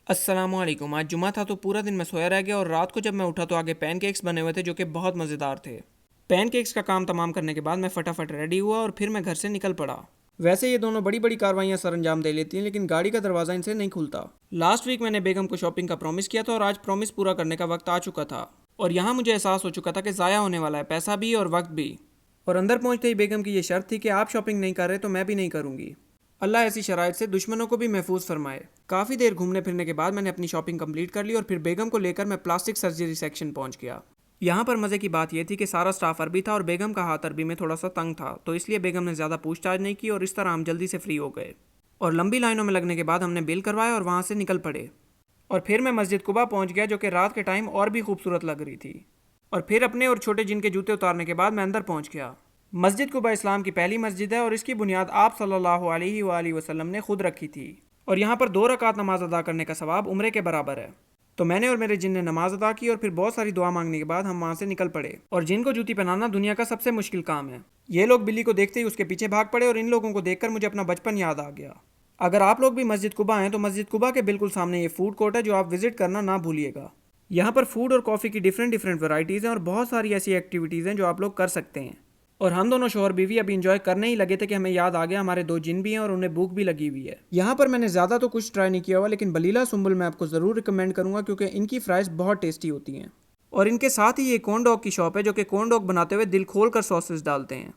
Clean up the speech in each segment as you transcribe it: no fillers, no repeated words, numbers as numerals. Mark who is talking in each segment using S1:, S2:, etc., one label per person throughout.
S1: अस्सलामुअलैकुम। आज जुमा था तो पूरा दिन मैं सोया रह गया और रात को जब मैं उठा तो आगे पैनकेक्स बने हुए थे जो कि बहुत मज़ेदार थे। पैनकेक्स का काम तमाम करने के बाद मैं फटाफट रेडी हुआ और फिर मैं घर से निकल पड़ा। वैसे ये दोनों बड़ी बड़ी कार्रवाइयाँ सर अंजाम दे लेती हैं लेकिन गाड़ी का दरवाज़ा इनसे नहीं खुलता। लास्ट वीक मैंने बेगम को शॉपिंग का प्रॉमिस किया था और आज प्रॉमिस पूरा करने का वक्त आ चुका था। और यहाँ मुझे एहसास हो चुका था कि ज़ाया होने वाला है, पैसा भी और वक्त भी। और अंदर पहुँचते ही बेगम की ये शर्त थी कि आप शॉपिंग नहीं कर रहे तो मैं भी नहीं करूँगी। अल्लाह ऐसी शराइत से दुश्मनों को भी महफूज फरमाए। काफ़ी देर घूमने फिरने के बाद मैंने अपनी शॉपिंग कंप्लीट कर ली और फिर बेगम को लेकर मैं प्लास्टिक सर्जरी सेक्शन पहुंच गया। यहाँ पर मज़े की बात यह थी कि सारा स्टाफ अरबी था और बेगम का हाथ अरबी में थोड़ा सा तंग था, तो इसलिए बेगम ने ज़्यादा पूछताछ नहीं की और इस तरह हम जल्दी से फ्री हो गए। और लंबी लाइनों में लगने के बाद हमने बिल करवाया और वहाँ से निकल पड़े। और फिर मैं मस्जिद कुबा पहुँच गया जो कि रात के टाइम और भी खूबसूरत लग रही थी। और फिर अपने और छोटे जिन के जूते उतारने के बाद मैं अंदर पहुँच गया। मस्जिद कुबा इस्लाम की पहली मस्जिद है और इसकी बुनियाद आप सल्लल्लाहु अलैहि वसल्लम ने खुद रखी थी। और यहाँ पर 2 रकात नमाज अदा करने का सवाब उम्रे के बराबर है। तो मैंने और मेरे जिन ने नमाज अदा की और फिर बहुत सारी दुआ मांगने के बाद हम वहाँ से निकल पड़े। और जिन को जूती पहनाना दुनिया का सबसे मुश्किल काम है। ये लोग बिल्ली को देखते ही उसके पीछे भाग पड़े और इन लोगों को देखकर मुझे अपना बचपन याद आ गया। अगर आप लोग भी मस्जिद कुबा हैं तो मस्जिद कुबा के बिल्कुल सामने ये फूड कोर्ट है जो आप विजिट करना ना भूलिएगा। यहाँ पर फूड और कॉफ़ी की डिफरेंट वैरायटीज़ हैं और बहुत सारी ऐसी एक्टिविटीज़ हैं जो आप लोग कर सकते हैं। और हम दोनों शोहर बीवी अभी इंजॉय करने ही लगे थे कि हमें याद आ गया हमारे 2 जिन भी हैं और उन्हें भूख भी लगी हुई है। यहाँ पर मैंने ज़्यादा तो कुछ ट्राई नहीं किया हुआ लेकिन बलीला सुम्बुल मैं आपको ज़रूर रिकमेंड करूँगा क्योंकि इनकी फ्राइज़ बहुत टेस्टी होती हैं। और इनके साथ ही ये कॉर्न डॉग की शॉप है जो कि कॉर्न डॉग बनाते हुए दिल खोल कर सॉसेस डालते हैं।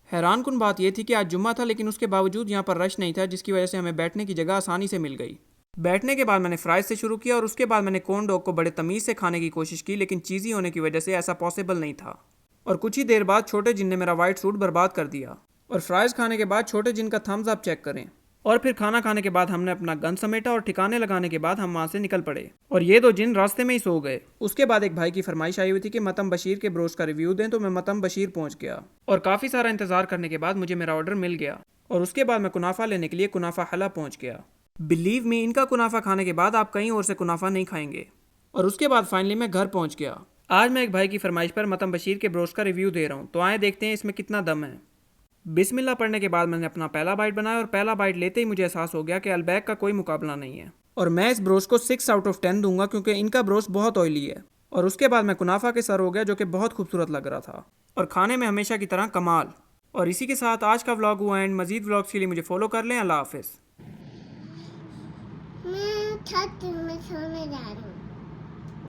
S1: हैरान कुन बात यह थी कि आज जुम्मा था लेकिन उसके बावजूद यहाँ पर रश नहीं था, जिसकी वजह से हमें बैठने की जगह आसानी से मिल गई। बैठने के बाद मैंने फ्राइज से शुरू किया और उसके बाद मैंने कॉर्न डॉग को बड़े तमीज़ से खाने की कोशिश की, लेकिन चीज़ी होने की वजह से ऐसा पॉसिबल नहीं था। और कुछ ही देर बाद छोटे जिन ने मेरा वाइट सूट बर्बाद कर दिया। और फ्राइज़ खाने के बाद छोटे जिन का थम्स अप चेक करें। और फिर खाना खाने के बाद हमने अपना गन समेटा और ठिकाने लगाने के बाद हम वहाँ से निकल पड़े। और ये 2 जिन रास्ते में ही सो गए। उसके बाद एक भाई की फरमाइश आई हुई थी कि मतम बशीर के ब्रोश का रिव्यू दें, तो मैं मतम बशीर पहुँच गया। और काफ़ी सारा इंतज़ार करने के बाद मुझे मेरा ऑर्डर मिल गया। और उसके बाद मैं कुनाफा लेने के लिए कुनाफा हला पहुँच गया। बिलीव मी, इनका कुनाफा खाने के बाद आप कहीं और से कुनाफा नहीं खाएंगे। और उसके बाद फाइनली मैं घर पहुँच गया। आज मैं एक भाई की फरमाइश पर मतम बशीर के ब्रोश का रिव्यू दे रहा हूँ, तो आए देखते हैं इसमें कितना दम है। बिस्मिल्लाह पढ़ने के बाद मैंने अपना पहला बाइट बनाया और पहला बाइट लेते ही मुझे एहसास हो गया कि अलबैक का कोई मुकाबला नहीं है। और मैं इस ब्रोश को 6 आउट ऑफ 10 दूंगा क्योंकि इनका ब्रोश बहुत ऑयली है। और उसके बाद मैं कुनाफा के सर हो गया जो कि बहुत खूबसूरत लग रहा था और खाने में हमेशा की तरह कमाल। और इसी के साथ आज का व्लॉग हुआ एंड मज़ीद व्लॉग्स के लिए मुझे फॉलो कर लें। अल्लाह हाफिज़।
S2: मैं छत में सोने जा रही हूँ।